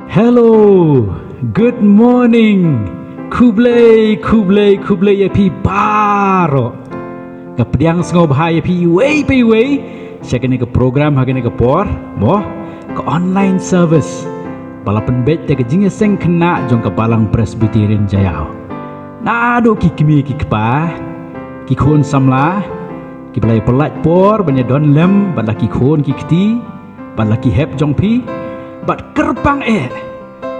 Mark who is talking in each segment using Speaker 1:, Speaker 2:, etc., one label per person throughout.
Speaker 1: Hello, good morning. Kublai ya pi baro. Kapediang sengob hai ya pi way. Saya kena ke program kena ke por, moh ke online service. Balapan bet te ke jinga seng kena jong ke balang Presbyterian Jayau. Nado ki kimi ki kepa, ki khon samla, ki belai pelat por banyak don lem, ban laki khon ki keti, ban laki hep jong pi. Bat kerpang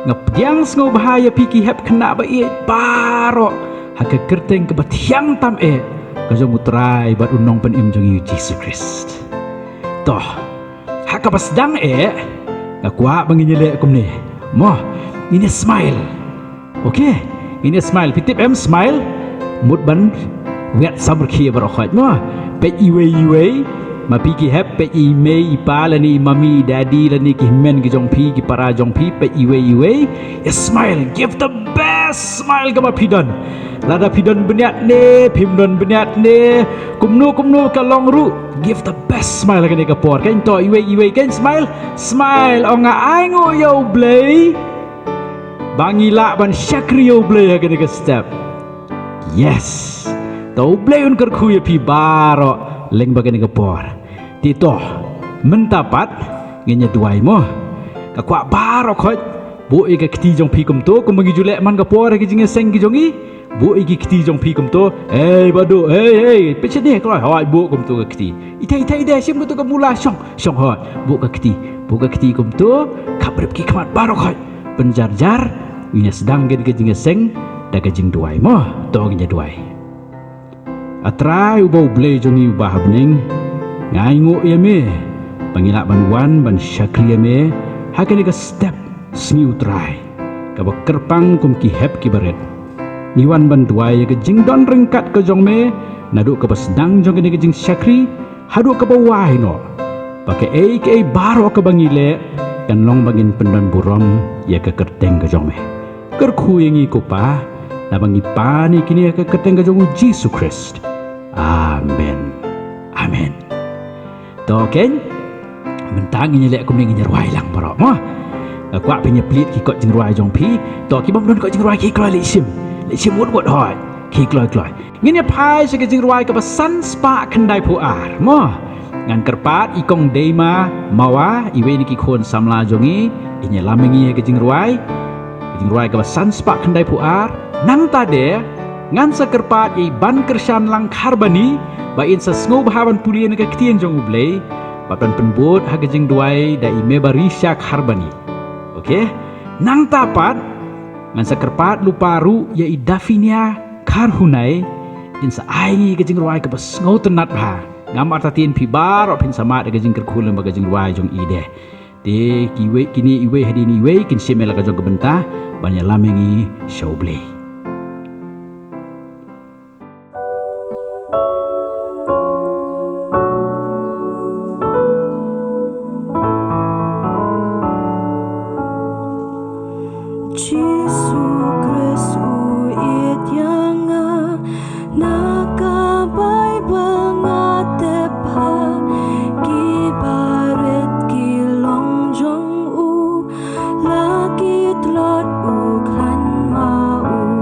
Speaker 1: ngapdiang sengo bahaya piki hep kena ba baro haka kerteng ke batiang tam kajong utrai bat unong pen im jong Jesus Christ toh haka pasdang ngakwa banginyele kum ni moh ini smile okay ini smile pitip smile mut ban wet samar kia barokhat moh pe iwe ma pi ki hep pe i me i pa la ni mami daddy la ni ki men ki jong pi ki para jong pi pe iwe smile give the best smile ka ma pidon lada pidon beniat ne pimdon beniat ne kumnu ka long ru give the best smile ka ni ka por kan to iwe kan smile onga aingo yo blay bangila ban syakri yo blay ka ni ka step yes to blay un kar khu ya pi baro leng bagai ni kapor tito mentapat ngenya duai mo kakwa baro khoj bo e ka kti jong pi kum to kum bangi julek man kapor ki jinga seng ki jongi bo e ki kti jong pi kum to bado peche ni kloi hoi bo kum to ka kti itai de sim to ka mula syong hoi bo ka kti kum to kabrep ki kamat baro khoj penjar-jar nya sedang ke jinga seng da ka jing duai mo to ngenya duai atrai ubau blay jongi ubah bening ngai ngo ya me pangilak banwan ban syakri ya me hakene ka step sni utrai ka kerpang kum ki hep ki baret niwan ban duai ka jingdon rengkat ka jong me nadu ka pasdang jong ke jing syakri hadu ka bawai no pakai ke baro ka bangile kan long bangin pendan burom ya ka kerteng ka jong me kerku yangi ko pa na bangi pani kini ka kerteng ka jong Jesus Christ. Amen. Token mentang ini lek kum ngi ruai lang baro mo kwa pinya plit ki ko jing ruai jong pi to ki bom don ko jing ruai ki kloi li sim wot hoi ki kloi ngini pai se jing ruai ka pasan spa khandai pu ar mo ngan kerpat ikong deima mawa iwe ni ki khon samla jongi inya lamengi ke jing ruai ka pasan spa khandai pu ar nang ta de ngan sekerpat i ban kersan lang kharbani ba in sa sngo bahawan pulien ka ktien jong ublay papan penbot ha gejing duai da i mebari syak kharbani okay nang tapat ngan sekerpat luparu ya i dafinia kharhunai in sa aingi gejing ruai ka sngo tenat ba ngam artatin pi bar pin sama da gejing kerkhulem ba gejing ruai jong ide de kini iwe hadini iwe kin semela ka jong kebenta banyak lamengi showblay.
Speaker 2: Laki tlot u kan mau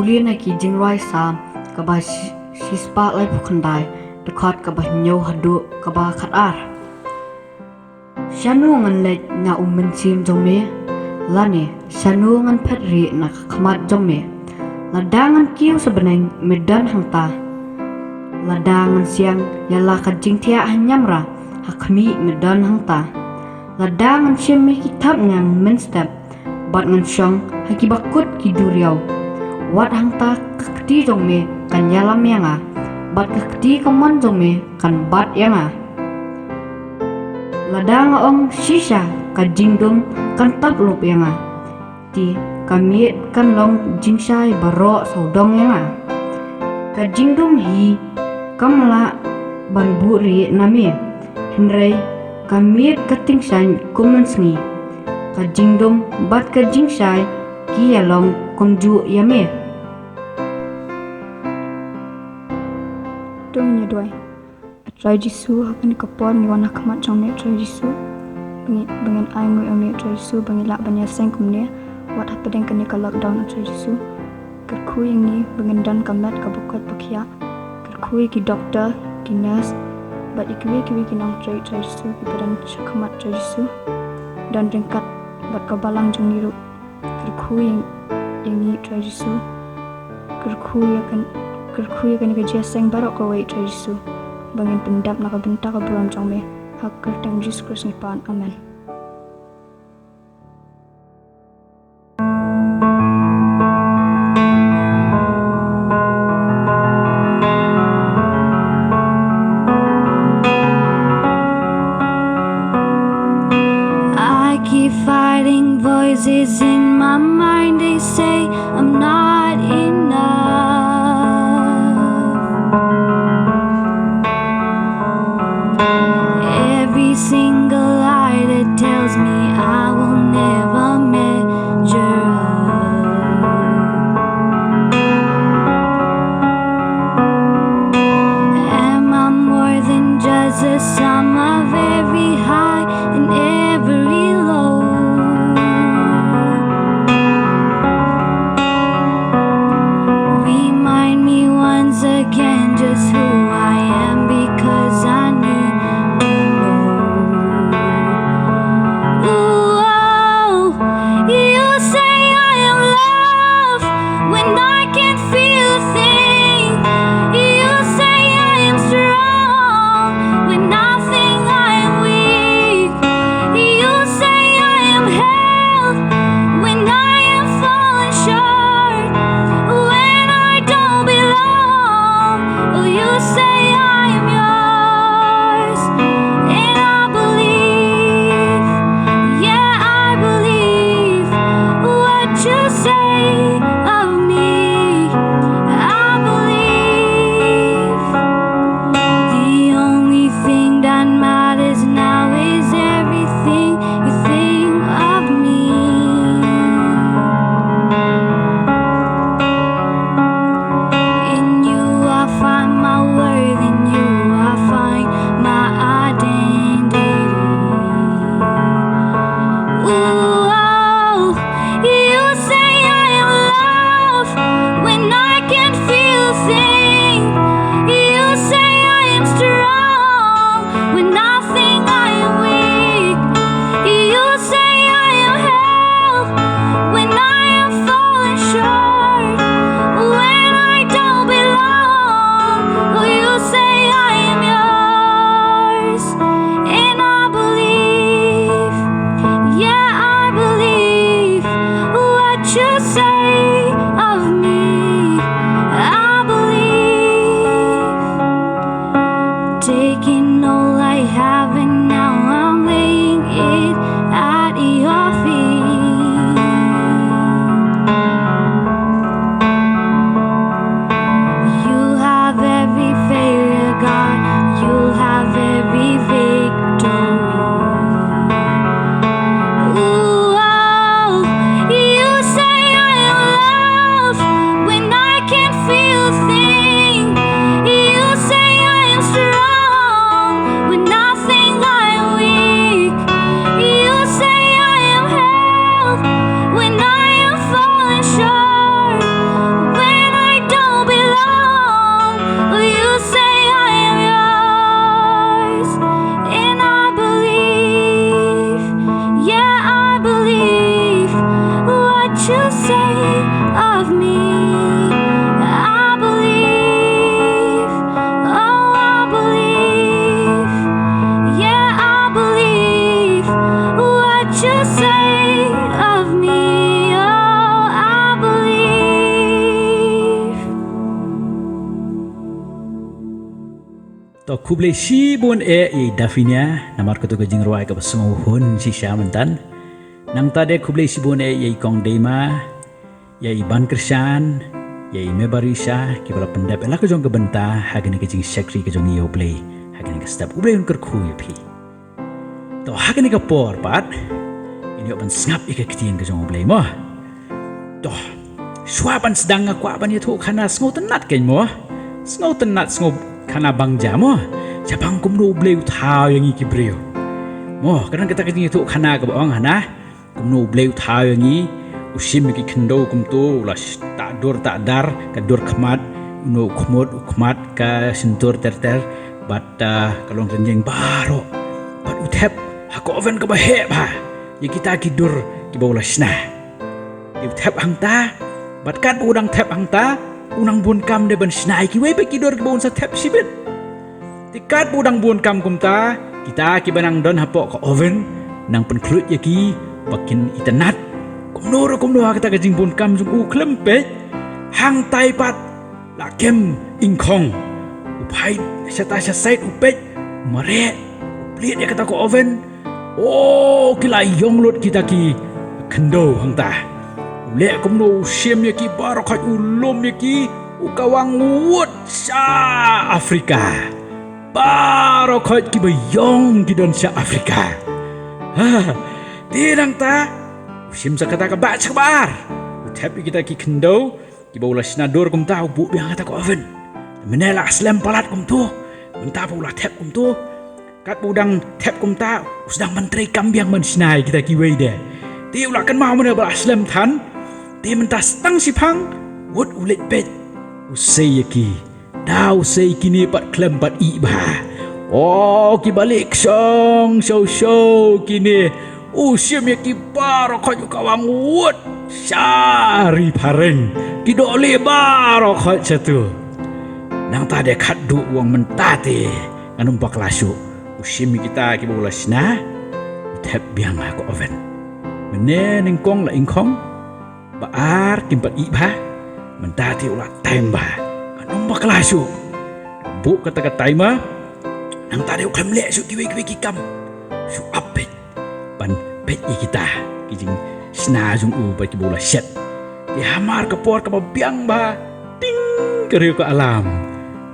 Speaker 2: uli na ki jingroi sam kaba shispa lai pukhandai dekot kaba nyau hadu kaba khatar shanu ngan le na umen sim jome lani shanu ngan phatri na khamat jome ladangan kiu sebeneng medan hangta ladangan siang yala ka jingthia hanyamra hakmi medan hangta ladangan shemme kitab ngang menstep bat ngan syong hakibakut kiduriau wat hangta kakti jongme kan yalam yanga bat kakti kaman jongme kan bat yanga ladang ong shisha ka jingdum kan taplop yanga ti kamiet kan long jingsai baro saudong yanga ka jingdum hi kamla ban buri nami henrei kamiet katingsan kumansngi ka jingdum bat ka jingsai ki yalong kumju yame
Speaker 3: dong nyedoi atrai jisu hakan kapon ni wana kamat jong ne atrai jisu bengen ai ngui ame atrai jisu bengi lak banya seng kumne wat hapedeng kene ka lockdown atrai jisu kerkui ni bengen dan kamat ka bukot bukia kerkui ki doktor ki nurse bat ikwi ki nong atrai jisu ki badan kamat atrai jisu dan ringkat bat ka balang jong niru kerkui yang ni atrai jisu kerkui akan kerja seng barok ka wei atrai jisu bangin pendap nak bentak ka buram jongme hak kerteng Jesus Christ nipan amen.
Speaker 4: I keep fighting voices in my mind, they say I'm not enough. Every single lie that tells me I will never measure up. Am I more than just a sum of every high and every low? Remind me once again just who I am, because I need to know. Ooh, oh, you say I am loved when I can't feel a thing. You say I am strong when I think I am weak.
Speaker 1: kublai si bon i dafinya namar ketu gajing ruai ka basungu hun si syamantan nang tade kublai si bon i kong dema ya ban krishan ya mebarisa ki bala pendap ela ka jong ka benta hagani gajing sekri ka jong yo blai hagani ka step kublai un ker khu pi to hagani ka por pat ini ban ngap ika ketien ka jong blai mo to swaban sedang ngakwa ban ya thu khana sngo tenat ken mo sngo tenat sngo khana bangja mo japang kum no bleu thao yang iki breu mo kadang kita kini tu khana ka bang hana kum no bleu thao yang i usim ki khendo kum tu la tak dar ka dor khmat no khmat ka sentur ter bata kalong renjeng baro bat uthep ha ko oven ka ba he ba ya kita ki dur ki bola sna uthep hangta bat kat udang thep hangta unang bun kam de ban snai ki we ki dor ki bon sa thep sibit tikat budang bun kam kumta kita ki banang don hapok ka oven nang penklut ya ki pakin internet kumno kita ka jing bun kam jung u klempe hang tai pat la kem ingkong upai sata sait upet mare pliet ya kata ko oven kila yong lut kita ki kendo hang ta le kumno sim ya ki barakat ulum ya ki ukawang wut sa Afrika barakat ki bayong ki don sa Afrika tirang ta sim sa kata ka ba sabar tapi kita ki kendo ki bawla sinador kum ta bu biang kata ko oven menela aslam palat kum tu mentah pula tap kum tu kat budang tap kum ta sedang menteri kambiang men sinai kita ki we de ti ula kan mau men bal aslam tan ti mentah stang sipang wut ulit pet usai ki dau sei kini pat klem pat i ba ki balik song show kini usim ya ki barakat kawang wut syari pareng ki dole barakat satu nang tade kat du wang mentate nganumpak lasu usim kita ki bolasna tap biang ko oven menen ingkong la ingkong baar kimpat i ba mentate ulah temba nombak lasu bu kata taima nang tadi ukam lek su kiwe ki kam su apet pan pet kita kijing sna jung u ba ki bola set di hamar ke por ke biang ba ting kereu ke alam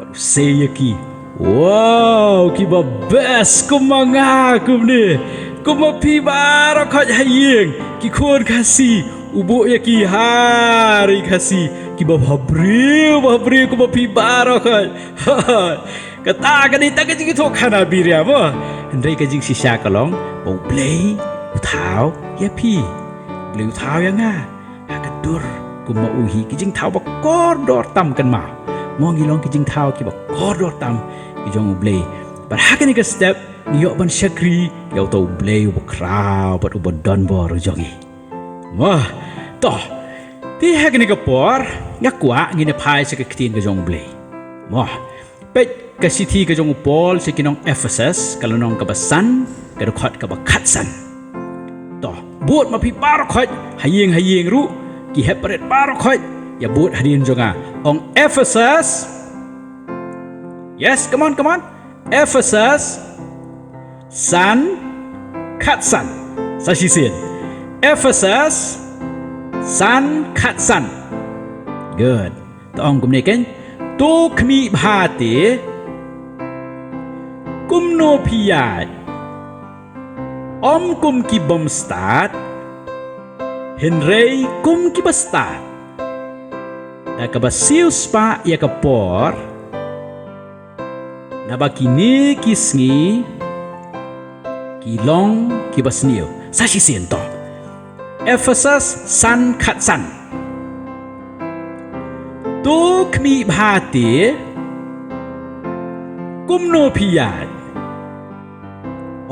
Speaker 1: baru seyaki wow ki ba best kumanga kum ni kumapi barakat hayeng ki khon kasi ubo ya ki hari kasi ki ba habri kumapi barakat kata ganita ka jing to khana birya mo ndai ka jing sisa kalong bau play uthau ya pi bleu thau ya nga ka dur kuma uhi ki jing thau ba kor dor tam kan ma mo ngilong ki jing thau ki ba kor dor tam ki jong blay but hakani ka step ni yo ban shakri yo to blay ba krau ba u don bo ro jongi mo to ti hakani ka por ya kwa ngine phai sa ka ktin ka jong blay mo pet kasiti ka jong Paul sa kinong Ephesus kalonong kabasan kadukhat kabakatsan to buat mapi barakat hayeng ru ki hepret barakat ya buat hadin jonga ong Ephesus yes come on Ephesus san katsan sashisin Ephesus san katsan good to ong kumniken tu kmi bhate kum no piyat om kum ki bom start henrei kum ki bastat da ka basiu spa ya ka por na bakini kisngi kilong ki basniu sashi sento Ephesus san khatsan tu kmi bhate kum no piyat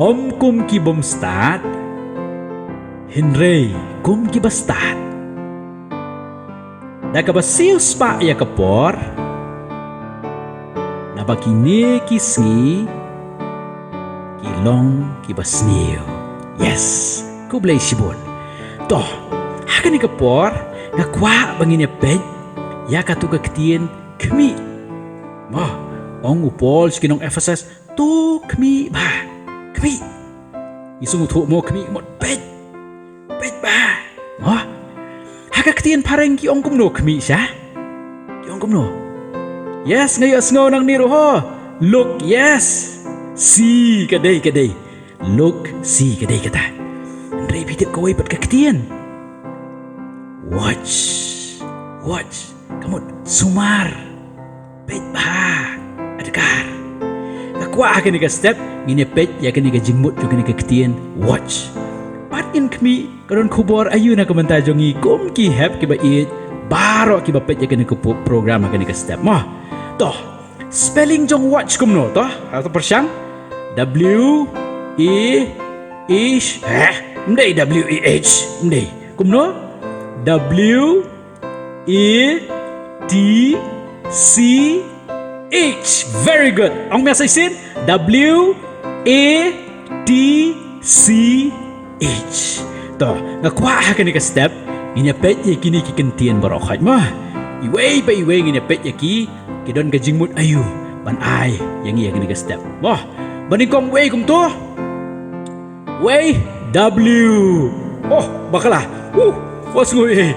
Speaker 1: om kum ki bom start henrei kum ki bastat da ka basiu spa ya ka por na bakini kisngi kilong ki basniu yes kublai sibon to hakani ka por ga kwa bangine pet ya ka tu ka ktien kmi mo ong upol skinong Ephesus tu kmi ba kmi isung thu mo kmi một pet ba mo haka ktien pareng ki ong kumno kmi sha ki ong kumno yes ngayo sngo nang niru ho look yes see kadai look see kadai kata ndrei pitit ko wai pat ka ktien watch kamot sumar pet ba adkar kakwa akan ka step ngine pet ya kan ka jingmut jo kan ka ktien watch pat in kmi karon kubor ayu na komentar jongi kom ki hep ki ba it baro ki ba pet ya kan ka program akan ka step mo toh spelling jong watch kumno toh atau persyang W E H mdai W E H mdai kumno W E T C H. Very good. Ang message sin W A T C H. To, ngakwa ha kani ka step, ginapet ya kini kikentian barokhat mo. Iway pa iway ginapet ya kidon ka jingmut ayu. Ban ay yang iya kani ka step. Mo, baning kong way kum to. Way W. Oh, bakala. What's going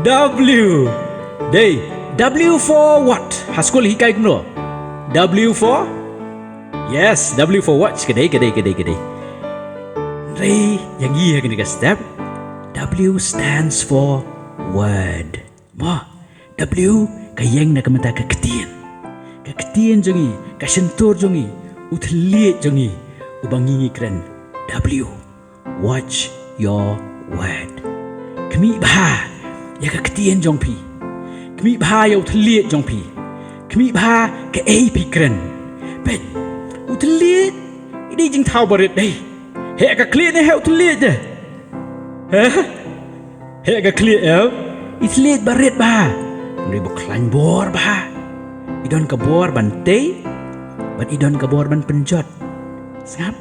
Speaker 1: W. Day. W for what? Haskul hikai kumno. W for? Yes, W for what? Kedai. Ray, yang iya kini ka step. W stands for word. Mo, W kayeng na kamata ka ketien. Ka ketien jongi, ka sentur jongi, utliet jongi, ubangingi kren. W, watch your word. Kami bah, ya ka ketien jong pi. Kami bah ya utliet jong pi. Kami bah ka pi kren. Bet, utliet, ini jing tau barit day. Hei ka clear ni hei utliet je. Hei ka clear el, itliet barit bah. Ngeri beklan bor bah. Idon ka bor bantai, ban idon ka bor ban penjot. Sengap.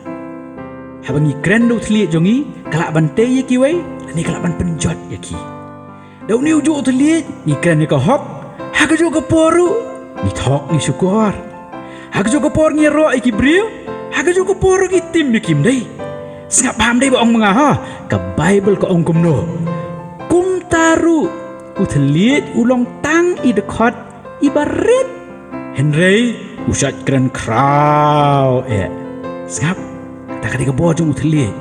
Speaker 1: Habang ikren do utliet jongi, kalak bantai ya kiwai, ni kalak ban penjot ya ki. Daun ni ujuk utliet, ikren ni ka hok, haka jo ka poru, ni thok ni syukur. Haka jo ka por ni ro iki brio, haka jo ka poru ki tim ni kim dai. Sengap paham dai ba ong mga ha, ka Bible ka ong kumno. Kum taru, utliet ulong tang i dekot ibarit. Henry, usat keren kraw Sengap, kata ka bojong utliet.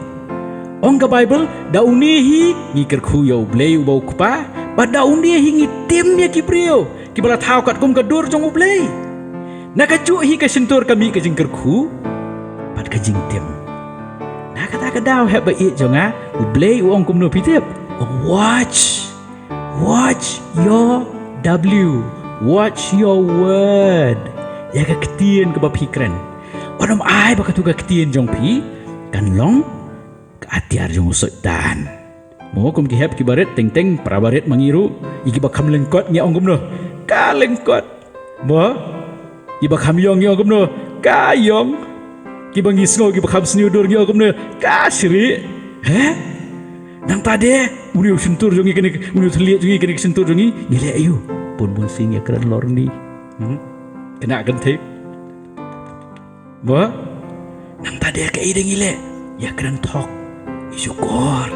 Speaker 1: Ong ka Bible, daunihi ngikir kuyau blay ubau kupa, ba daunihi ngi tim ni ki brio, ki bala tau kat kum ka dur jong ublay. Nakacu hi ka sentur kami ka jingkir ku, pat ka jing tim. Nakata ka daw heba it jonga, ublay uong kumno pitip. Watch your W. Watch your word. Ya ka ketien ka bapikren. Onam ai ba ka tu ka ketien jong pi, kan long ka atiar jong sultan. Mo kum ki heb ki baret teng prabaret mangiru, iki ba kam lengkot nya ong kumno. Ka lengkot. Mo iba kam yong nya ong kumno. Ka yong. Ki bang isngo ki ba kam sniudur nya ong kumno. Ka sri. Nang tade uni sentur jongi kene uni terlihat jongi kene sentur jongi nilai ayu pun sing ya keren lor ni kena gentik ba nang tade ka ide ngile ya keren tok isyukur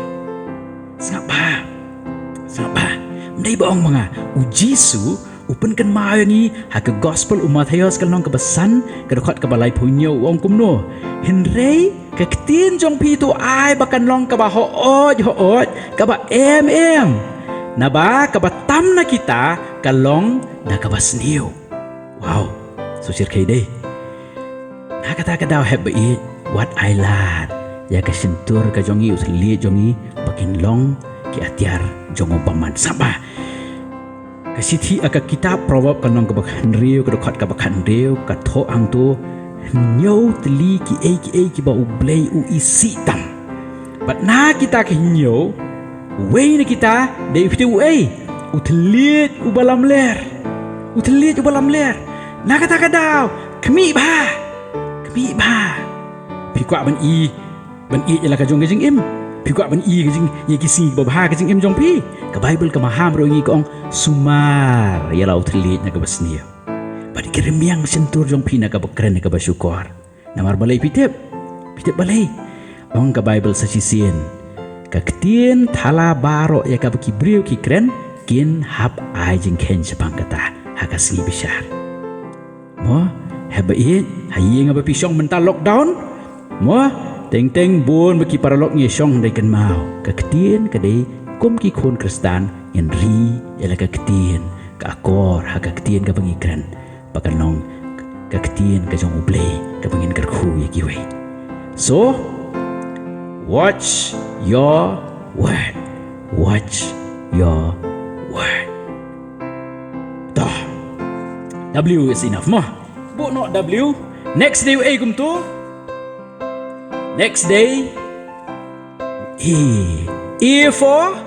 Speaker 1: sangat ba mendai baong mga ujisu upen kan mayangi haka gospel umat hayos kalong kebesan kedekot kebalai punyo uang kumno Henry keketin jong pi tu ai bakan long kaba hooj kaba naba kaba tam na kita kalong na kaba sniu wow so sir kay day nakata ka daw heb it what I lad ya ka sentur ka jongi usli jongi bakin long ki atiar jongo paman sama Kasiti aka kitab Proverb kanong kabakhan riyo kadukot kabakhan riyo katho ang to nyaw tali ki ba ublay u isitam. But na kita kinyaw way na kita day fiti way utlit ubalam ler nakata daw kami ba pikwa ban i jala ka jong gajing im pikwa ban i gajing ye kisi babha gajing im jong pi ka Bible ka maham ro ngi kong sumar ya lau telit na kabasniya Bad kirimiang sentur jong pina ka bekren ka bersyukur. Namar balai pitip balai. Ong ka Bible sasisien. Ka ketien thala baro ya ka bekibriu ki kren kin hap ai jing ken sepang kata hakas ni bishar. Mo haba i haying aba pisong mental lockdown. Mo teng bun beki para lok ngi song dai kan mau. Ka ketien ka dei kom ki khon kristan yan ri ela ka ketien ka akor ha ka ketien ka pengikren pakanong ka ketien ka jong ublay ka pengin kerku ya kiwe. So watch your word. Watch your word. Dah. W is enough mah. Bu no W. Next day A kum tu. Next day E. E for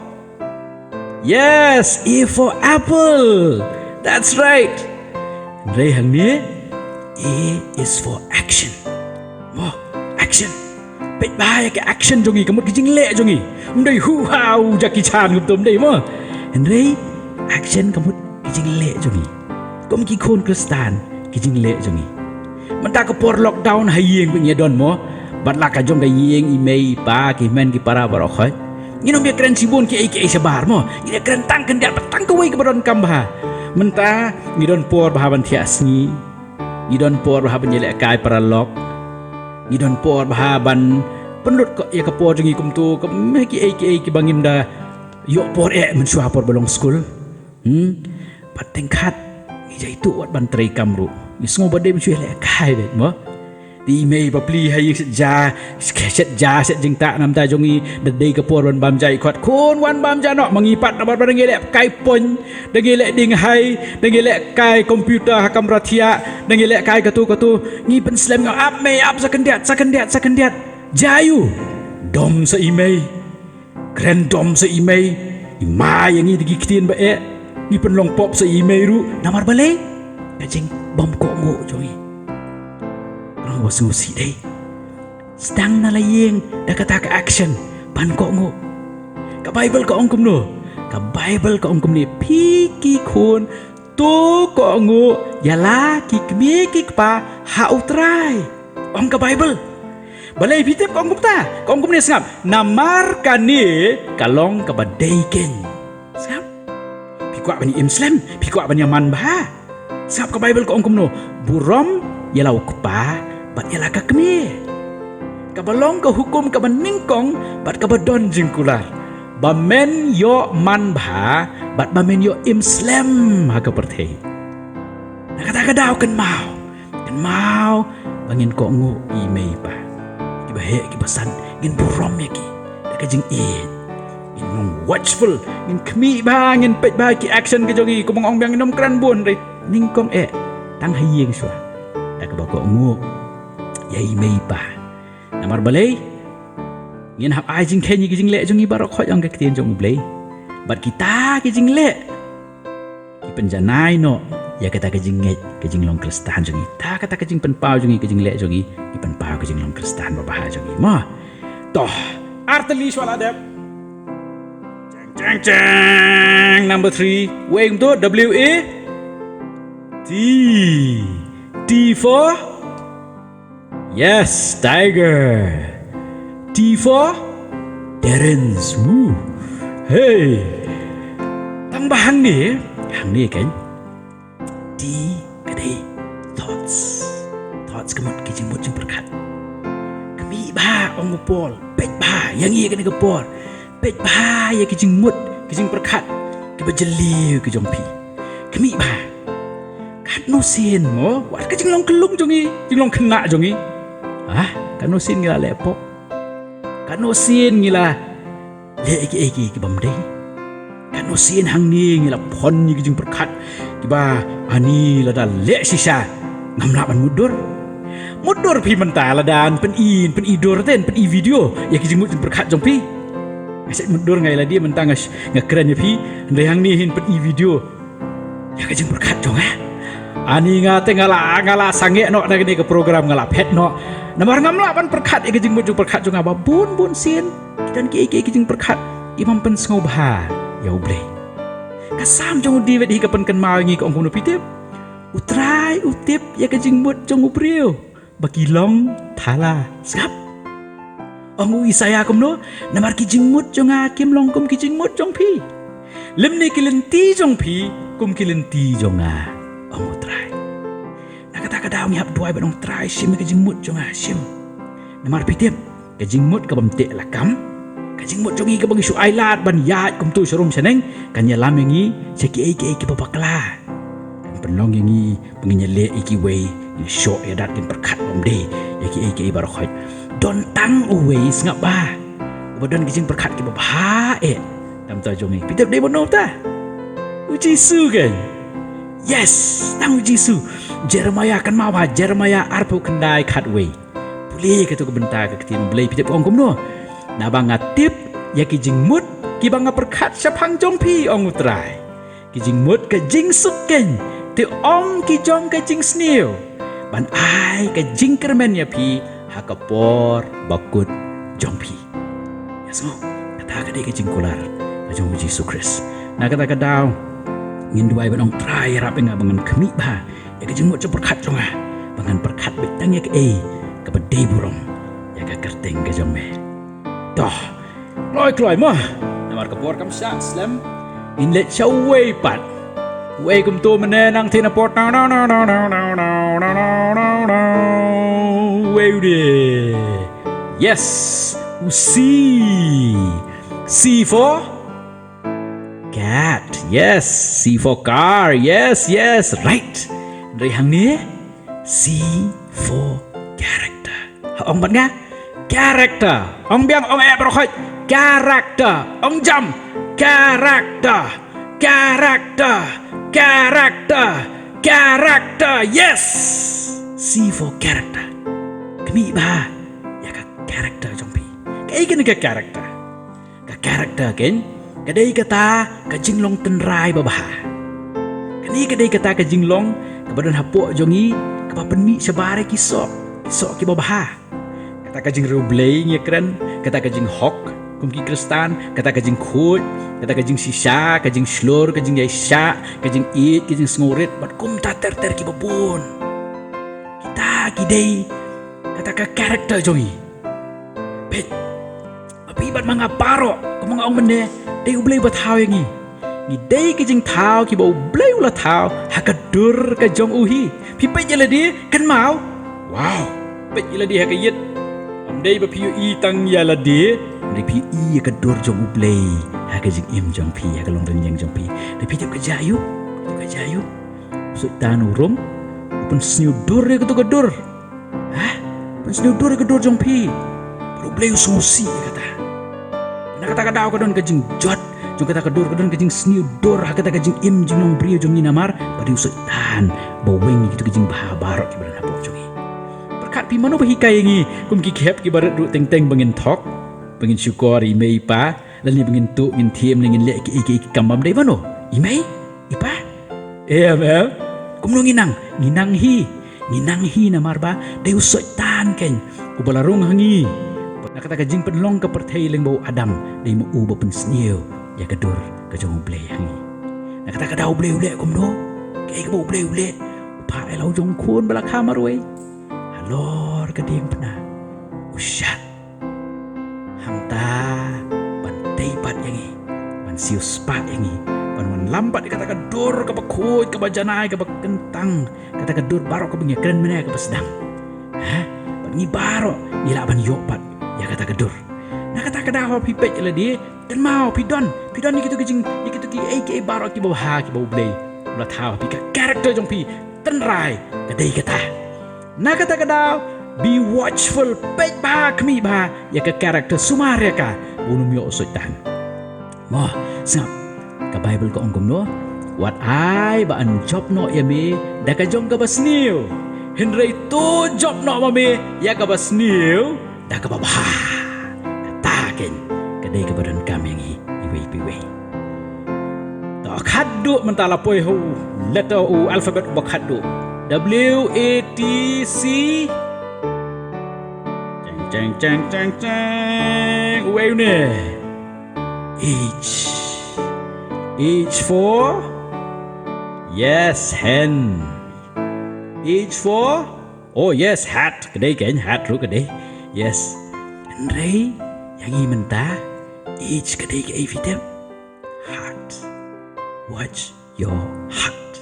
Speaker 1: yes, E for apple. That's right. Ray hang ni E is for action. Mo action. Pet bahaya ke action jongi kamut kijing le jongi. Mdai hu hau Jackie Chan kum tum dai mo. Ray action kamut kijing le jongi. Kom ki khon kristan kijing le jongi. Menta ke por lockdown hayeng punya don mo. Bat la ka jong ka yeng email pa ki men ki para barokhoi. Nginom biar keren sibun ki ai sabar mo. Ina keren tangkan dia petang kawai ke baron kambah. Menta ngidon por bahaban tiasni. Ngidon por bahaban yelek kai para lok. Ngidon por bahaban penlut ko ya kapor jengi kum tu ke me ki ai ki bangim da yo por mensua por balong school. Pateng khat ngi itu wat ban trei kamru. Ni semua badai mensua lek kai det mo. Di email papli hay set jing tak nam ta jongi dadai kapor wan bam jai khot khon wan bam ja no mangipat na barang gelek kai pon dengelek ding hai dengelek kai komputer hakam ratia dengelek kai katu ngi pen slam ngau up sakendiat jayu dom sa email kren dom sa email imai yang ngi digi kitien ba ngi pen long pop sa email ru namar balai kajing bom ko ngo jongi wasusi deh sedang nalayeng dah kata ke action pan kok ngo ka Bible ka ongkum no ka Bible ka ongkum ni piki khon tu kok ngo yala ki kmi ki pa ha utrai ong ka Bible balai pitep ka ongkum ta ka ongkum ni sangap namar kani kalong ka badai ken sangap pikwa bani Islam pikwa bani man ba sangap ka Bible ka ongkum no burom yalau kpa bat yala ka kemi kabalong ka hukum ka maningkong bat ka badon jingkular bamen yo man bha bat bamen yo imslam ha ka perthei nakata ka daw kan mau bangin ko ngo email pa ki bahe ki basan ngin burom ya ki ka jing in mong watchful ngin kemi ba ngin pet ba ki action ka jogi ko mong ong nom kran bun re ningkong tang hayeng swa da ka ba ko ngo ya email pa namar balai ngin hap ai jing kenyi ki jing le jong ibarok khot yang ka kitien jong ublay bat kita ki jing le ki penjanai no ya kata ka jing nget ka jing long kristan jong ta kata ka jing penpau jong ki jing le jong i penpau ka jing long kristan ba bah jong ma toh arteli swala dep jeng number 3 wing to W A T for yes, tiger. T for Terence. Woo. Hey. Tambah hang ni kan. T kadai thoughts. Thoughts kemut kijing mut jing berkat. Kami ba ong pol. Pet ba yang ia kena kepor. Pet ba ya kijing mut kijing berkat. Kebajeli ke jompi. Kami ba. Kat no sin mo. Wat kijing long kelung jongi. Jing long kena jongi. Kanusin ngila lepok kanusin ngila le eki bamdai kanusin hang ni ngila pon ni kijing perkat kiba ani lada le sisa ngamlaban mudur pi mentala dan pen idur ten pen i video ya kijing mut perkat jompi aset mudur ngai la dia mentang ngakeren ya pi ndai hang ni hin pen i video ya kijing perkat jong ani ngate ngala sange no na ni ke program ngala pet no namar ngamla ban perkat ke jing muju perkat jong aba bun sin dan ki jing perkat imam pen ngobha ya uble kasam jong di wedi ka pen kan mau ngi ko ongkum no pitip Utrai utip ya ka jingmut jong upriu. Bakilong thala skap. Ong ui saya kumno namar ki jingmut jong kim long kum ki jingmut jong pi. Lemne kilenti jong pi kum kilenti jong ong utrai. Nakata daw ni hap duai banong trai sim ka jingmut jong sim. Namar pitip ka jingmut ka bamte lakam. Ka jingmut jong ka bagi su ailat ban yaat kum tu serum seneng kanya lamengi seki ki papakla. Penong yang ni penginya iki way ini show edat kin perkat omde iki barokhoi don tang uwe ngap ba bodon kijing perkat ki ba tam ta jongi pitep de bono ta uji su kan yes tang uji su Jeremiah kan mawa Jeremiah arpu kendai khat way puli ke tu benta ke tin blai pitep ong kumno na banga tip ya kijing mut ki banga perkat sapang jongpi ong utrai kijing mut ke jing suken te ong ki jong ka jing snew ban ai ka jing kermen ya pi hakapor bakut jong pi ya so kata ka de ka jing kular ka jong Yesus Kristus na kata ka daw ngin duai ban ong trai rap nga bangan kemi ba ya ka jing mo perkat jong bangan perkat betang ya ka ka bedai burong ya ka kerteng ka jong me toh kloi mah namar kapor kam sak slam in let shaway pat Way kum tu menenang tina port Way ude Yes C for cat Yes C for car Yes Right Dari hang ni C for character Ong bat nga Character Ong biang ong berkhoi Character Ong jam Character Yes C for character kami ba ya ka character jong pi kai kan ka character kan kadai kata ka jinglong tenrai babah kani kadai kata ka jinglong ka badan hapok jongi ka papenmi sabare kisok ki babah kata ka jing rublei ngekran kata ka jing hok kumki kristan kata kajing khut kata kajing sisa kajing slur kajing yaisha kajing it kajing sengurit bat kum ta ter ki babon kita kidei kata ka karakter jongi bet api bat manga paro kumang ong mende dei ublei bat hau yangi ni dei kajing thau ki bau blei ula thau hakadur ka jong uhi pi pe jela di kan mau wow pe jela di hakayet om dei ba piu i tang yala di Ripi i ka dor jong uplay ha ka jing im jong pi ha ka long renyang jong pi ripi tip ka jayu so tan urum pun sniu dor ka to ka dor ha pun sniu dor ka dor jong pi uplay susi kata na kata ka daw ka don ka jing jot jong kata ka dor ka don ka jing sniu dor ha kata ka jing im jing long brio jong ni namar bari so tan baweng gitu ka jing bahabarok ki baran apo jong perkat pi mano bahikai ngi kum ki khep ki barat ru teng bangin thok Bangin syukur imei pa Lalu bangin tu Bangin tiam Bangin lek iki kamam day mano Imei Ipa Mel Kumno nginang hi namar ba Day usot tan ken Ubalarong hangi Nakata ka jing penlong ka pertay lang bau adam Day mo uba pensniyo Ya kadur ka jong ublay hangi Nakata ka daw ublay ule kumno Kaya ka ba ublay ule Upa elaw jong kun balak hamar wey Halor ka diyang pena Usyat Hamta bantai pat yangi ban siu spat yangi ban lambat kata ka dur ka bakut ka bajanai ka bakentang kata ka dur baro ka bengya keren mena ka pasdang ha ban ni baro ila ban yopat ya kata ka dur na kata ka daw pipet ila di dan mau pidon ni gitu kijing gitu ki ai baro ki bawah ki bau blay ulah tahu pi ka karakter jong pi tenrai ka dei kata na kata ka daw be watchful pek ba kami ba ya ka karakter sumarya ka bunum yo soitan mo sap ka bible ko ongkom no what I ba an job no ya me da ka jong ka basniu henry to job no ma me ya ka basniu da ka baba kataken ka dei ka badan kami ngi iwe to khaddu mentala poi ho letter u alphabet ba khaddu WATC Ceng. Where ne? H for yes, hen. H for, oh yes, hat. Kedai kan, hat ru kedai. Yes. Andre, yang ini mentah. H kedai ke evidem. Heart. Watch your heart.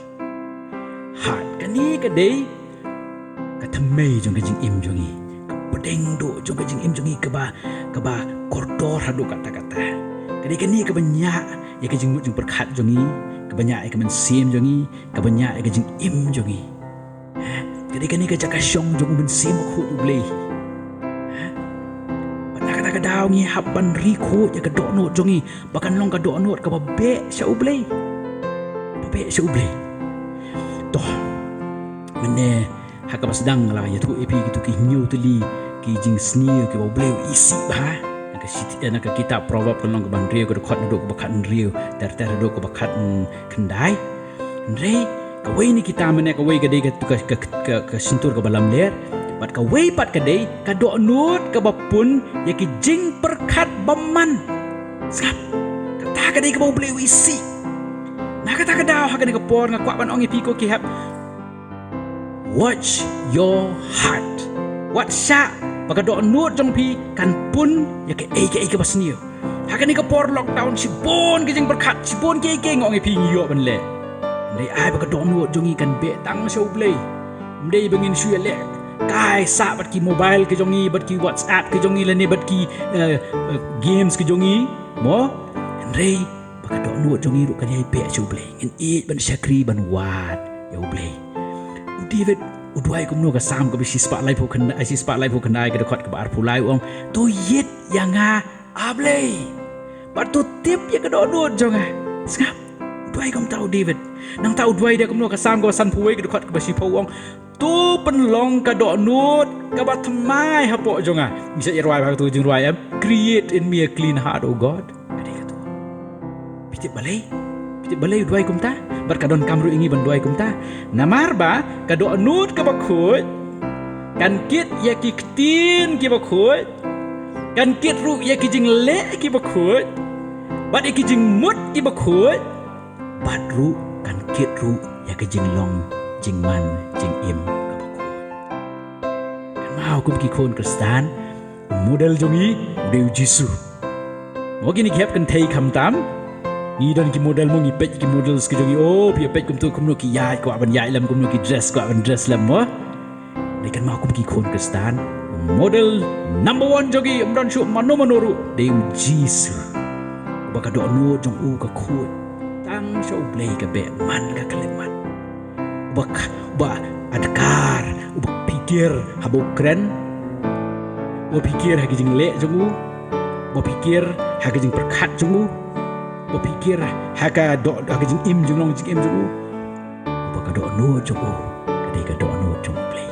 Speaker 1: Heart kan ni kedai. Katamay jong kajing im jongi. Kapedeng do jong kajing im jongi keba koridor hadu kata-kata. Kedai kan ni kebanyak ya kajing mut jong perkat jongi. Kebanyak ya kemen sim jongi. Kebanyak ya kajing im jongi. Kedai kan ni kajak kasyong jong men sim aku boleh. Daw ngi habban riko ya ka donot jongi bahkan long ka donot ka babe sya ublay toh mene haka basdang la ya tu epi gitu ki nyu tuli ki jing sni ki ublay isi ba ka siti na ka kitab proverb kan long ka ban rio ka khot do ka bakhat rio ter do ka bakhat kendai ndrei ka wei ni kita mene ka wei ka de ka sintur ka balam ler Pat ka wei pat ka day, ka do'nut ka bapun, ya ki jing perkat baman. Skap, kata ka day ka bau beli isi. Nah kata ka daw, haka ni ka por, nga kwa pan ong ipiko ki hap. Watch your heart. Wat sya, pagka do'nut jong pi, kan pun, ya ki ay ka basniyo. Haka ni ka por lockdown, si bon ki jing perkat, si bon ki ngong ipi ngiyo ban le. Day ay pagka do'nut jong ikan betang siya ublay. Day bangin siya le. Kai sa bat ki mobile ke jongi bat ki WhatsApp ke jongi lane bat ki games ke jongi mo andre baka do no jongi ru kan yai pe chu blay in e ban shakri ban wat yo blay u David u duai kum no ka sam ka bi spotlight phu kan ai spotlight phu kan ai ka khot ka bar phu lai ong to yit yanga ablay bat to tip ya ka do no jonga skap duai kum tau David nang tau duai dia kum no ka sam ka san phu ka khot ka ba si phu ong tu penlong ka do nut ka bat mai hapo jonga bisa irwai ba tu jing rwai am create in me a clean heart oh God kadi ka tu pitit balai duai kum ta bar ka don kamru ingi ban duai kum ta namar ba ka do nut ka ba khut kan kit ya ki ktin ki ba khut kan kit ru ya ki jing le ki ba khut bat ki jing mut ki ba khut bat ru kan kit ru ya ki jing long jing man jing im kabakon kan mau kum ki kon kristan model jongi deu jisu mo gini gap kan thei kham tam ni don ki model mo ngi pej ki models ki jongi oh pi pej kum tu kum no ki yai ko aban yai lam kum no ki dress ko aban dress lam mo ni kan mau kum ki kon kristan model number 1 jogi amdan shu manoru deu jisu baka do no jong u ka khut tang show play ka be man ka kleman ba adkar ubak pikir habuk keren ba pikir hagi jing le jongu ba pikir hagi jing perkat jongu ba pikir haga do hagi jing im jong long jing im jongu ba ka do no jongu kadai ka do no jong play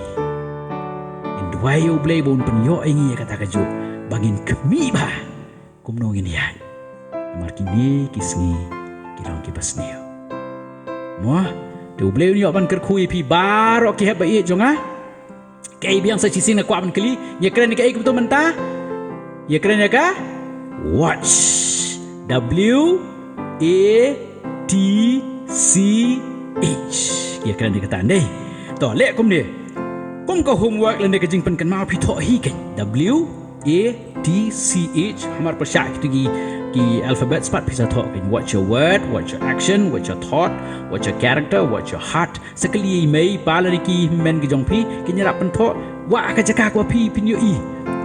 Speaker 1: in duai yo play bon penyo ingi kata ka jo bangin kemi ba kumno ngin ya markini kisngi kirang ki basnio mo tu boleh ni aban kerkhui pi barok ki heba e jonga kai biang sa chising na kwa ban kali ya keren kai ku tu menta ya keren ya ka watch W A T C H ya keren ni kata andai to le kum ni kum ko homework le ne ka jing pen kan ma pi tho hi kai W A T C H hamar pasha ki alphabet spat pisa talk in what's your word, what's your action, what's your thought, what's your character, what's your heart. Sekali mai pala ki men ki jong pi ki nyarap pen tho wa ka jaka ko pi pin yo i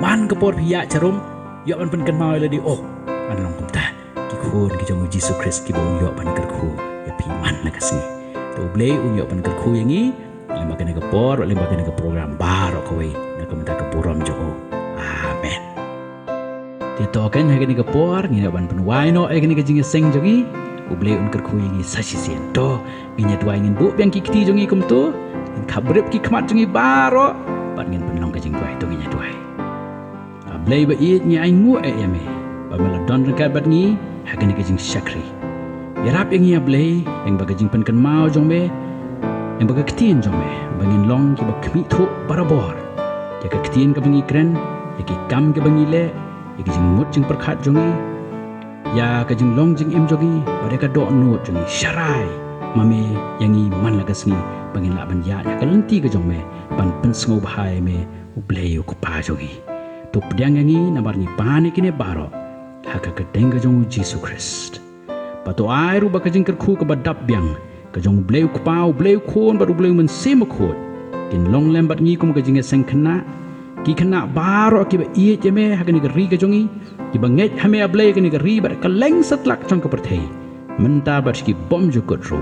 Speaker 1: man ka por pi ya charum yo ban pen kan mau le di oh an long kum ta ki khon ki jong Jesus Christ ki bon yo ban kar khu ya pi man la kasni to ble un yo ban kar khu yangi limba ka ne ka por limba ka ne ka program baro ko we na ka mata ka buram jo amen Tito kan hagi ni kapor ngi ban penwai no hagi ni kajing seng jongi uble un kerkhui ngi sashi sien to ngi dwai ngin bu biang ki kti jongi kum to in khabrep ki khmat jongi baro ban ngin penlong kajing dwai to ngi dwai ablei ba i ngi ai ngu e yame ba mala don rekat bat ngi hagi ni kajing shakri yarap ngi ablei eng ba kajing pen kan mau jong be eng ba ktin jong be bangin long ki ba khmi tho barabor ya ka ktin ka bangi kren ya ki kam ka bangi le Iki jing mut jing perkat jongi ya ka jing long jing im jogi pada ka do no jongi syarai mame yangi man lagas ni bangin la ban ya kalenti ka jong me ban pensngo bahai me ubleu ko pa jogi to pdiang ngi namar ni pani kine baro haka ka denga jong Jesus Christ pato airu ba ka jing ker khu ka badap biang ka jong bleu ko pa ubleu khon ba ubleu men sem khot kin long lem bat ngi kum ka jing seng khna ki khna baro ki ba ie jeme haka ni ka ri ka jongi ki ba nget hame ablei ka ni ka ri ba ka leng satlak chong ka perthei menta ba ki bom jo ko ro